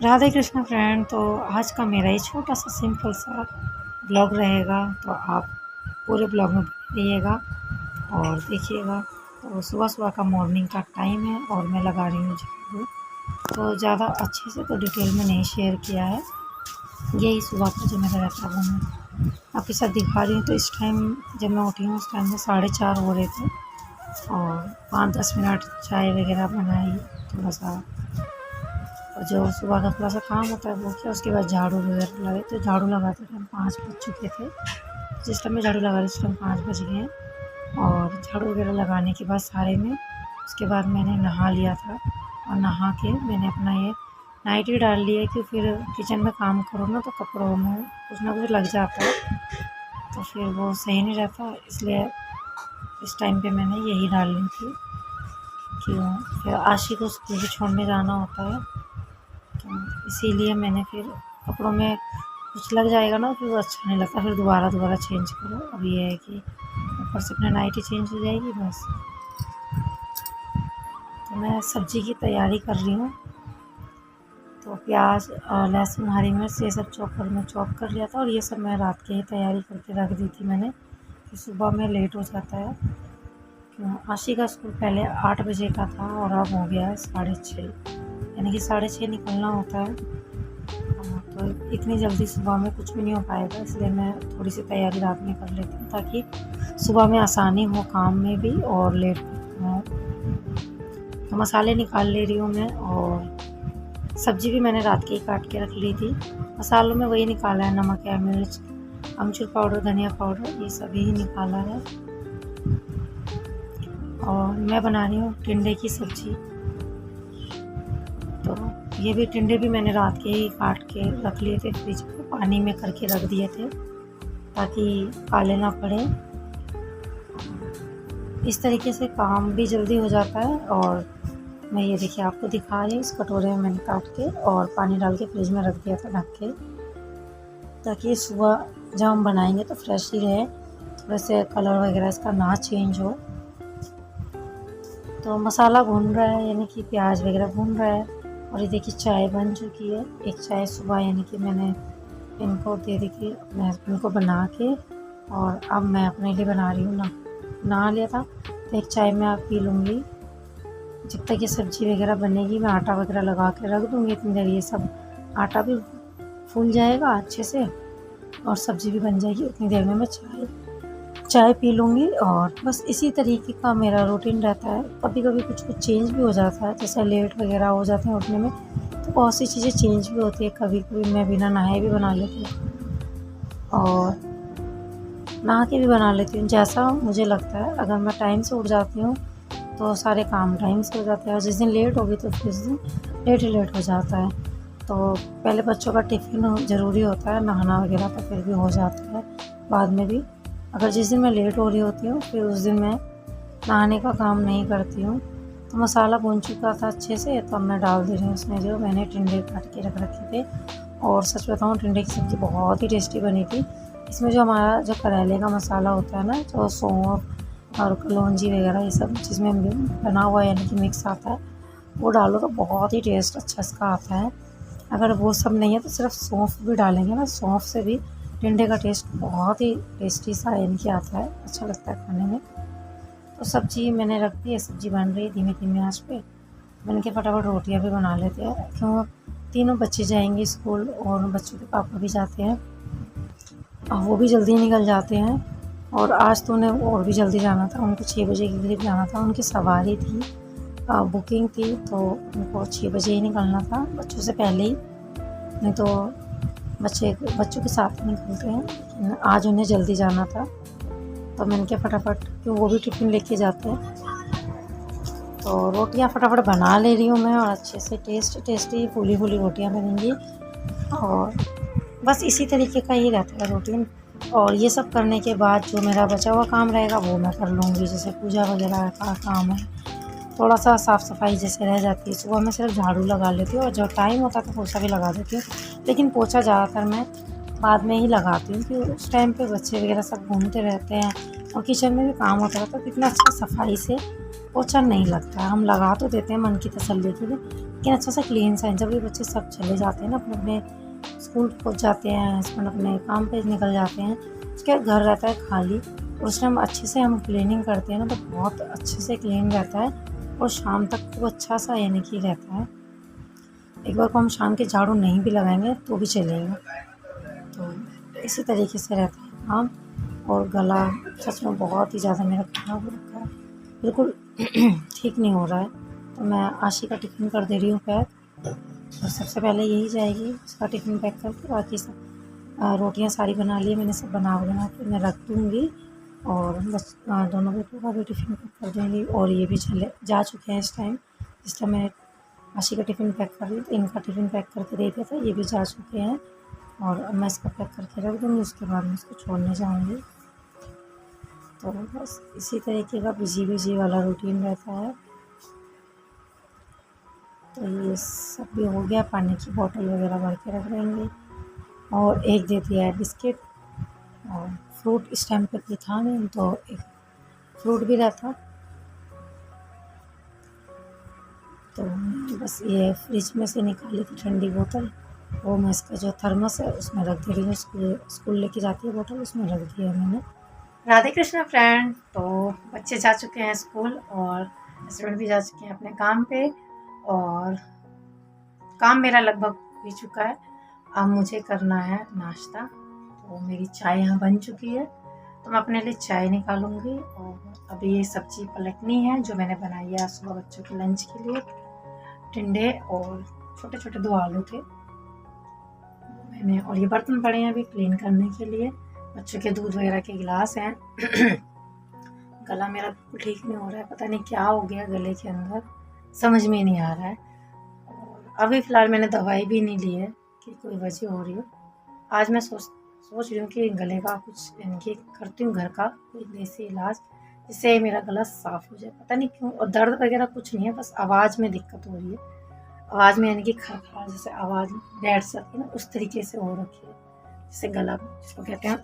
Radhe Krishna friend. तो आज का मेरा ही छोटा सा सिंपल सा ब्लॉग रहेगा, तो आप पूरे ब्लॉग में बने रहिएगा और देखिएगा। तो सुबह सुबह का मॉर्निंग का टाइम है और मैं लगा रही हूँ झाड़ू। तो ज़्यादा अच्छे से तो डिटेल में नहीं शेयर किया है, यही सुबह का जो मेरा रहता है वो मैं आपके साथ दिखा रही हूँ। तो इस टाइम जब मैं उठी हूँ उस टाइम में 4:30 हो रहे थे और 5-10 मिनट चाय वगैरह बनाई, थोड़ा सा और जो सुबह का थोड़ा सा काम होता है वो किया। उसके बाद झाड़ू वगैरह लगाई, तो झाड़ू लगाते टाइम 5 बज चुके थे। जिस टाइम मैं झाड़ू लगा रही उस टाइम 5 बज गए हैं। और झाड़ू वगैरह लगाने के बाद सारे में उसके बाद मैंने नहा लिया था और नहा के मैंने अपना ये नाइटी डाल लिया कि फिर किचन में काम करो ना तो कपड़ों में कुछ ना कुछ लग जाता है, तो फिर वो सही नहीं रहता। इसलिए इस टाइम पे मैंने यही डाल ली थी। क्यों, फिर आशी को स्कूल भी छोड़ने जाना होता है, तो इसीलिए मैंने फिर कपड़ों में कुछ लग जाएगा ना फिर वो अच्छा नहीं लगता, फिर दोबारा चेंज करो। अब ये है कि ऊपर से अपना नाइटी चेंज हो जाएगी बस। तो मैं सब्ज़ी की तैयारी कर रही हूँ। तो प्याज और लहसुन हरी मिर्च ये सब चॉपर में चॉप कर लिया था और ये सब मैं रात के ही तैयारी करके रख दी थी मैंने, कि सुबह में लेट हो जाता है। क्यों, आशी का स्कूल पहले 8 बजे का था और अब हो गया है 6:30, यानी कि 6:30 निकलना होता है। तो इतनी जल्दी सुबह में कुछ भी नहीं हो पाएगा, इसलिए मैं थोड़ी सी तैयारी रात में कर लेती हूँ ताकि सुबह में आसानी हो काम में भी और लेट भी हो। तो मसाले निकाल ले रही हूँ मैं, और सब्ज़ी भी मैंने रात के ही काट के रख ली थी। मसालों में वही निकाला है, नमक है, मिर्च, अमचूर पाउडर, धनिया पाउडर, ये सभी ही निकाला है। और मैं बना रही हूँ टिंडे की सब्ज़ी। तो ये भी टिंडे भी मैंने रात के ही काट के रख लिए थे, फ्रिज में पानी में करके रख दिए थे ताकि काले ना पड़े। इस तरीके से काम भी जल्दी हो जाता है। और मैं ये देखिए आपको दिखा रही हूँ, इस कटोरे में मैंने काट के और पानी डाल के फ्रिज में रख दिया था ढक के, ताकि सुबह जब हम बनाएंगे तो फ्रेश ही रहे, थोड़े से कलर वगैरह इसका ना चेंज हो। तो मसाला भून रहा है, यानी कि प्याज वगैरह भून रहा है। और ये देखिए चाय बन चुकी है। एक चाय सुबह यानी कि मैंने इनको दे दी थी अपने हस्बैंड को बना के, और अब मैं अपने लिए बना रही हूँ ना। नहा लिया था तो एक चाय मैं आप पी लूँगी। जब तक ये सब्ज़ी वगैरह बनेगी मैं आटा वगैरह लगा के रख दूँगी, इतनी देर ये सब आटा भी फूल जाएगा अच्छे से और सब्ज़ी भी बन जाएगी। उतनी देर में मैं चाय पी लूँगी। और बस इसी तरीके का मेरा रूटीन रहता है। कभी कभी कुछ चेंज भी हो जाता है, जैसे लेट वगैरह हो जाते हैं उठने में, तो बहुत सी चीज़ें चेंज भी होती है। कभी कभी मैं बिना नहाए भी बना लेती हूँ और नहा के भी बना लेती हूँ, जैसा मुझे लगता है। अगर मैं टाइम से उठ जाती हूँ तो सारे काम टाइम से हो जाते हैं, और जिस दिन लेट होगी तो फिर उस दिन लेट हो जाता है। तो पहले बच्चों का टिफ़िन ज़रूरी होता है, नहाना वगैरह तो फिर भी हो जाता है बाद में भी। अगर जिस दिन मैं लेट हो रही होती हूँ फिर उस दिन मैं नहाने का काम नहीं करती हूँ। तो मसाला भून चुका था अच्छे से, तो अब मैं डाल दे रही हूँ उसमें जो मैंने टिंडे काट के रख रखे थे। और सच बताऊँ, टिंडे की सब्ज़ी बहुत ही टेस्टी बनी थी। इसमें जो हमारा जो करेले का मसाला होता है ना, जो सौंफ और कलौंजी वगैरह ये सब जिसमें बना हुआ है, यानी कि मिक्स आता है, वो डालो तो बहुत ही टेस्ट अच्छा इसका आता है। अगर वो सब नहीं है तो सिर्फ सौंफ भी डालेंगे ना, सौंफ से भी टिंडे का टेस्ट बहुत ही टेस्टी सा यानी कि आता है, अच्छा लगता है खाने में। तो सब्ज़ी मैंने रख दी है, सब्ज़ी बन रही है धीमी धीमी आँच पे। बन के फटाफट रोटियाँ भी बना लेते हैं, क्यों, तीनों बच्चे जाएंगे स्कूल और बच्चों के पापा भी जाते हैं और वो भी जल्दी निकल जाते हैं। और आज तो उन्हें और भी जल्दी जाना था, उनको 6 बजे के करीब जाना था, उनकी सवारी थी, बुकिंग थी, तो उनको 6 बजे ही निकलना था, बच्चों से पहले ही। नहीं तो बच्चों के साथ ही निकलते हैं, लेकिन आज उन्हें जल्दी जाना था तो मैंने क्या फटाफट, क्यों वो भी टिफ़िन लेके जाते हैं, तो रोटियां फटाफट बना ले रही हूँ मैं। और अच्छे से टेस्टी फूली फूली रोटियां बनेंगी। और बस इसी तरीके का ही रहता है रूटीन। और ये सब करने के बाद जो मेरा बचा हुआ काम रहेगा वो मैं कर लूँगी, जैसे पूजा वगैरह का काम है, थोड़ा सा साफ़ सफाई जैसे रह जाती है। सुबह मैं सिर्फ झाड़ू लगा लेती हूँ और जब टाइम होता है तो पोछा भी लगा देती हूँ, लेकिन पोछा ज़्यादातर मैं बाद में ही लगाती हूँ, क्योंकि उस टाइम पे बच्चे वगैरह सब घूमते रहते हैं और किचन में भी काम होता रहता है, तो कितना अच्छा सफाई से पोछा नहीं लगता है। हम लगा तो देते हैं मन की तसल्ली के लिए, लेकिन अच्छा सा क्लीन सा है। जब ये बच्चे सब चले जाते हैं ना, अपने अपने स्कूल पहुँच जाते हैं, हस्बैंड अपने काम पे निकल जाते हैं, उसके बाद घर रहता है खाली, और उस टाइम अच्छे से हम क्लीनिंग करते हैं ना, तो बहुत अच्छे से क्लीन रहता है और शाम तक वो अच्छा सा यानी कि रहता है। एक बार को हम शाम के झाड़ू नहीं भी लगाएंगे तो भी चलेगा। तो इसी तरीके से रहता है काम। और गला सच में बहुत ही ज़्यादा मेरा खराब हो रखा है, बिल्कुल ठीक नहीं हो रहा है। तो मैं आशी का टिफ़िन कर दे रही हूँ पैक, और सबसे पहले यही जाएगी, उसका टिफ़िन पैक करके बाकी सब रोटियां सारी बना ली मैंने, सब बना के मैं रख दूँगी। और बस दोनों बेटों का भी टिफ़िन पैक कर दूँगी। और ये भी चले जा चुके हैं इस टाइम मैं आशी का टिफ़िन पैक कर रही हूँ, तो इनका टिफ़िन पैक करके दे दिया था, ये भी जा चुके हैं। और अब मैं इसका पैक करके रख दूँगी, उसके बाद मैं इसको छोड़ने जाऊँगी। तो बस इसी तरीके का बिजी वाला रूटीन रहता है। तो ये सब भी हो गया, पानी की बोतल वगैरह भर के रख देंगे। और एक दे दिया है बिस्किट, और फ्रूट इस टाइम पे कोई था नहीं, तो एक फ्रूट भी रहता। तो बस ये फ्रिज में से निकाली थी ठंडी बोतल, वो मैं इसका जो थर्मस है उसमें रख दे रही हूँ। स्कूल लेके जाती है बोतल, उसमें रख दिया है मैंने। राधे कृष्णा फ्रेंड। तो बच्चे जा चुके हैं स्कूल, और हस्बैंड भी जा चुके हैं अपने काम पे, और काम मेरा लगभग हो चुका है। अब मुझे करना है नाश्ता। तो मेरी चाय यहाँ बन चुकी है, तो मैं अपने लिए चाय निकालूंगी। और अभी ये सब्जी पलटनी है जो मैंने बनाई है सुबह बच्चों के लंच के लिए। टिंडे और छोटे छोटे 2 आलू थे मैंने। और ये बर्तन पड़े हैं अभी क्लीन करने के लिए, बच्चों के दूध वगैरह के गिलास हैं। गला मेरा बिल्कुल ठीक नहीं हो रहा है, पता नहीं क्या हो गया गले के अंदर, समझ में नहीं आ रहा है। और अभी फ़िलहाल मैंने दवाई भी नहीं ली है कि कोई वजह हो रही हो। आज मैं सोच रही हूँ कि गले का कुछ यानी कि करती हूँ घर का कोई देसी इलाज, जिससे मेरा गला साफ़ हो जाए। पता नहीं क्यों, और दर्द वगैरह कुछ नहीं है, बस आवाज़ में दिक्कत हो रही है। आवाज़ में यानी कि खरखरा जैसे आवाज़ बैठ सकती है ना, उस तरीके से हो रखी है, जैसे गला जिसको कहते हैं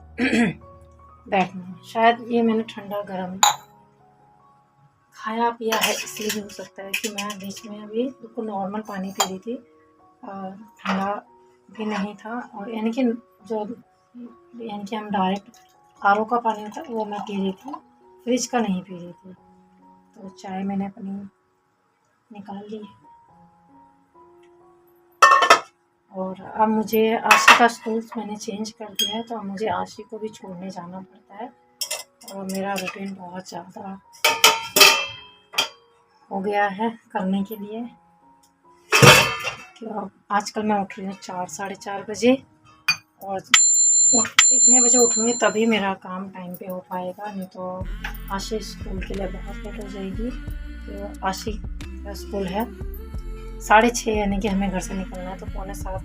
बैठना। शायद ये मैंने ठंडा गर्म खाया पिया है, इसलिए भी हो सकता है कि मैं बीच में अभी बिल्कुल नॉर्मल पानी पी रही थी, ठंडा भी नहीं था। और यानी कि जो यानी कि हम डायरेक्ट आरओ का पानी होता है वो मैं पी रही थी, फ्रिज का नहीं पी रही थी। तो चाय मैंने अपनी निकाल ली है। और अब मुझे आशी का स्कूल मैंने चेंज कर दिया है, तो अब मुझे आशी को भी छोड़ने जाना पड़ता है। और मेरा रूटीन बहुत ज़्यादा हो गया है करने के लिए, कि आजकल मैं उठ रही हूँ 4 साढ़े 4 बजे, और इतने बजे उठूँगी तभी मेरा काम टाइम पे हो पाएगा, नहीं तो आशी स्कूल के लिए बहुत लेट हो जाएगी। तो आशी का स्कूल है 6:30, यानी कि हमें घर से निकलना है, तो 6:45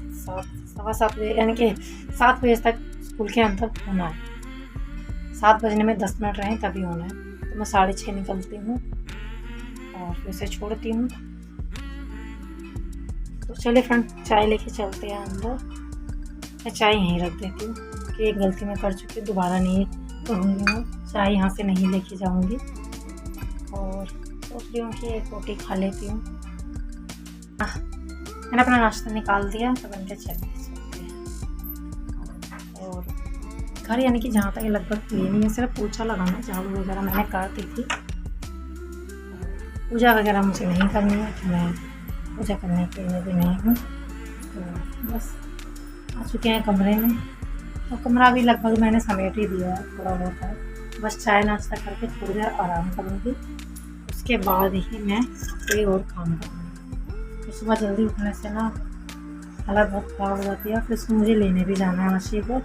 सवा 7 बजे यानी कि 7 बजे तक स्कूल के अंदर होना है। 7 बजने में 10 मिनट रहें तभी होना है। तो मैं 6:30 निकलती हूँ और फिर से छोड़ती हूँ। तो चलिए फ्रेंड, चाय लेके चलते हैं अंदर। मैं चाय यहीं रख देती हूँ, कि एक गलती मैं कर चुकी हूँ, दोबारा नहीं करूँगी। मैं चाय यहाँ से नहीं लेके जाऊँगी। और सोच रही हूँ कि एक रोटी खा लेती हूँ। मैंने अपना नाश्ता निकाल दिया, तो बन के चलते हैं। और घर यानी कि जहाँ तक लगभग क्लीनिंग है, सिर्फ पोछा लगाना, झाड़ू वगैरह मैंने कर दी थी। पूजा वगैरह मुझे नहीं करनी है, कि मैं पूजा करने के लिए भी नहीं हूँ। तो बस आ चुके हैं कमरे में, और कमरा भी लगभग मैंने समेट ही दिया है, थोड़ा बहुत है। बस चाय नाश्ता करके थोड़ी देर आराम करूँगी, उसके बाद ही मैं कोई और काम करूँगी। तो सुबह जल्दी उठने से ना हालत बहुत ख़राब हो जाती है। फिर उसको मुझे लेने भी जाना है आशी को,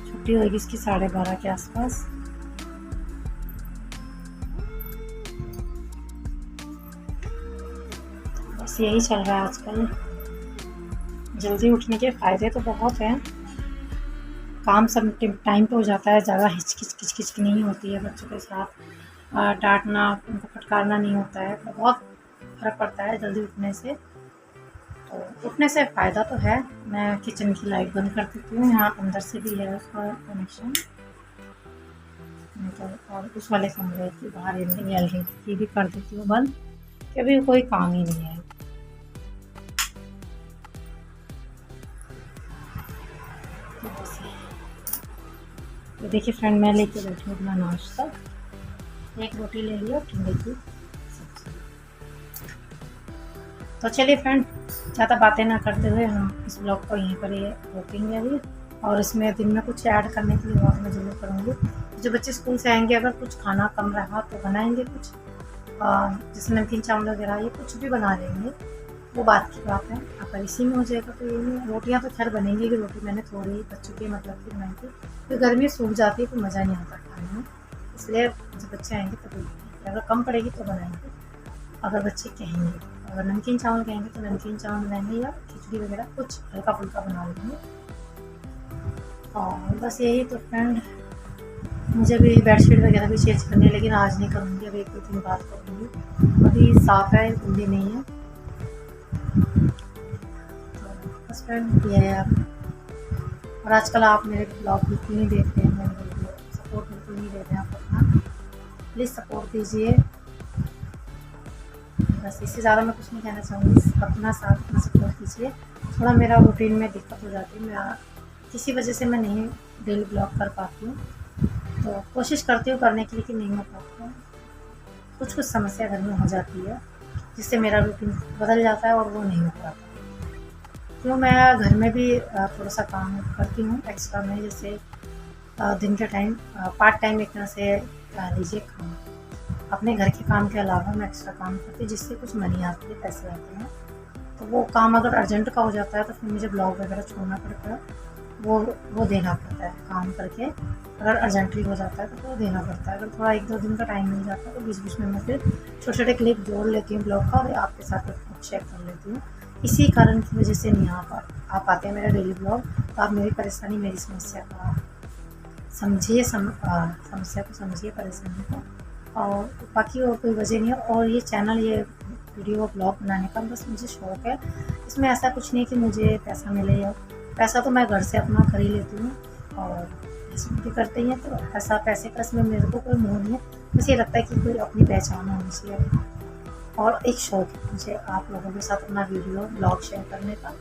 छुट्टी होगी इसकी 12:30 के आसपास। बस यही चल रहा है आजकल। जल्दी उठने के फ़ायदे तो बहुत हैं, काम सब टाइम पे हो जाता है, ज़्यादा हिचकिच नहीं होती है बच्चों के साथ, डांटना उनको फटकारना नहीं होता है, तो बहुत फ़र्क पड़ता है जल्दी उठने से। तो उठने से फ़ायदा तो है। मैं किचन की लाइट बंद कर देती हूँ, यहाँ अंदर से भी है उसका कनेक्शन, तो और उस वाले कमरे की बाहर एलईडी भी कर देती हूँ बंद, कि अभी कोई काम ही नहीं है। तो देखिए फ्रेंड, मैं लेके बैठी हूँ अपना नाश्ता। एक रोटी ले लिया ठंडे की। तो चलिए फ्रेंड, ज़्यादा बातें ना करते हुए हम इस ब्लॉग को यहीं पर ही रोकेंगे अभी। और इसमें दिन में कुछ ऐड करने के लिए बहुत मैं ज़रूर करूँगी। जो बच्चे स्कूल से आएंगे, अगर कुछ खाना कम रहा तो बनाएंगे कुछ, जैसे नमकीन चावल वगैरह, ये कुछ भी बना लेंगे, वो बात की बात है। अगर इसी में हो जाएगा तो ये नहीं। रोटियाँ तो खैर बनेंगी कि रोटी मैंने थोड़ी बच्चों की मतलब की बनाई थी, तो गर्मी सूख जाती है तो मज़ा नहीं आता खाने में, इसलिए जब बच्चे आएंगे तभी। अगर कम पड़ेगी तो बनाएंगे, अगर बच्चे कहेंगे। अगर नमकीन चावल कहेंगे तो नमकीन चावल बनाएंगे, या खिचड़ी वगैरह कुछ हल्का फुल्का बना लेंगे। और बस यही तो फ्रेंड, मुझे भी बेडशीट वगैरह भी चेंज करनी है, लेकिन आज नहीं करूँगी, अभी 1-2 दिन बाद करूँगी। अभी साफ़ है, गंदी नहीं है। तो बस फ्रेंड ये है आप। और आजकल आप मेरे ब्लॉग बिल्कुल नहीं देख रहे हैं, मेरे वीडियो सपोर्ट बिल्कुल नहीं दे रहे हैं आप अपना, प्लीज़ सपोर्ट दीजिए। बस इससे ज़्यादा मैं कुछ नहीं कहना चाहूँगी, अपना साथ अपना सपोर्ट कीजिए। थोड़ा मेरा रूटीन में दिक्कत हो जाती है, मैं किसी वजह से मैं नहीं डेली ब्लॉग कर पाती हूँ, तो कोशिश करती हूँ करने की, लेकिन नहीं हो पाता है। कुछ समस्या घर में हो जाती है, जिससे मेरा रूटीन बदल जाता है और वो नहीं हो पाता। तो मैं घर में भी थोड़ा सा काम करती हूँ एक्स्ट्रा में, जैसे दिन के टाइम पार्ट टाइम एक तरह से लीजिए काम। अपने घर के काम के अलावा मैं एक्स्ट्रा काम करती हूँ, जिससे कुछ मनी आती है, पैसे आते हैं। तो वो काम अगर अर्जेंट का हो जाता है तो फिर मुझे ब्लॉग वगैरह छोड़ना पड़ता है, वो देना पड़ता है काम करके। अगर अर्जेंटली हो जाता है तो वो देना पड़ता है। अगर थोड़ा 1-2 दिन का टाइम मिल जाता है तो बीच बीच में मैं फिर छोटे छोटे क्लिप जोड़ लेती हूँ ब्लॉग का, और आपके साथ शेयर कर लेती हूँ। इसी कारण की वजह से नहीं आ पाते हैं मेरे डेली ब्लॉग। तो आप मेरी परेशानी, मेरी समस्या का समझिए, समस्या को समझिए, परेशानी को, और बाकी और कोई वजह नहीं है। और ये चैनल, ये वीडियो ब्लॉग बनाने का बस मुझे शौक़ है। इसमें ऐसा कुछ नहीं कि मुझे पैसा मिले, या पैसा तो मैं घर से अपना कर ही लेती हूँ, और इसमें भी करते ही हैं, तो ऐसा पैसे का इसमें मेरे को कोई मोह नहीं है। बस ये लगता है कि कोई अपनी पहचान होनी चाहिए, और एक शौक़ है मुझे आप लोगों के साथ अपना वीडियो ब्लॉग शेयर करने का।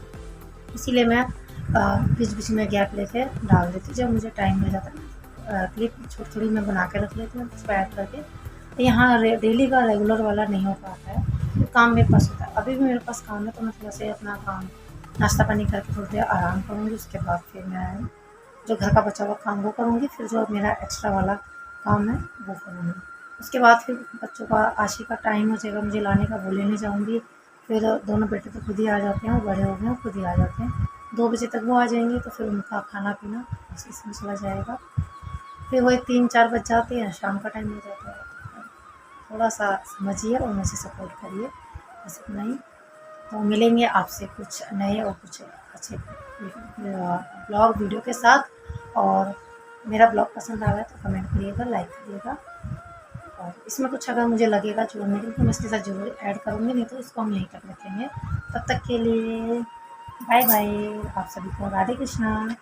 इसीलिए मैं बीच बीच में गैप लेके डाल देती हूँ, जब मुझे टाइम मिल जाता है। क्लिप छोटी छोटी मैं बना के रख लेती हूँ उसको ऐड करके। तो यहाँ डेली का रेगुलर वाला नहीं हो पाता है, तो काम मेरे पास होता है। अभी भी मेरे पास काम है, तो मैं थोड़ा सा अपना काम नाश्ता पानी करके थोड़ी देर आराम करूँगी। उसके बाद फिर मैं जो घर का बचा हुआ काम वो करूँगी, फिर जो मेरा एक्स्ट्रा वाला काम है वो करूँगी। उसके बाद फिर बच्चों का आशी का टाइम हो जाएगा मुझे लाने का, वो लेने जाऊँगी। फिर दोनों बेटे तो खुद ही आ जाते हैं, वो बड़े हो गए हैं, खुद ही आ जाते हैं। 2 बजे तक वो आ जाएंगे, तो फिर उनका खाना पीना बस इसमें चला जाएगा। फिर वही 3-4 बज जाते हैं, शाम का टाइम हो जाता है। थोड़ा सा समझिए और मुझे सपोर्ट करिए, बस इतना ही। तो मिलेंगे आपसे कुछ नए और कुछ अच्छे ब्लॉग वीडियो के साथ। और मेरा ब्लॉग पसंद आ रहा है तो कमेंट करिएगा, लाइक करिएगा, और इसमें कुछ अगर मुझे लगेगा जोड़ने के लिए तो मैं इसके साथ ज़रूर ऐड करूँगी, नहीं तो इसको हम यहीं तक रखेंगे। तब तक के लिए बाय बाय, आप सभी को राधे कृष्णा।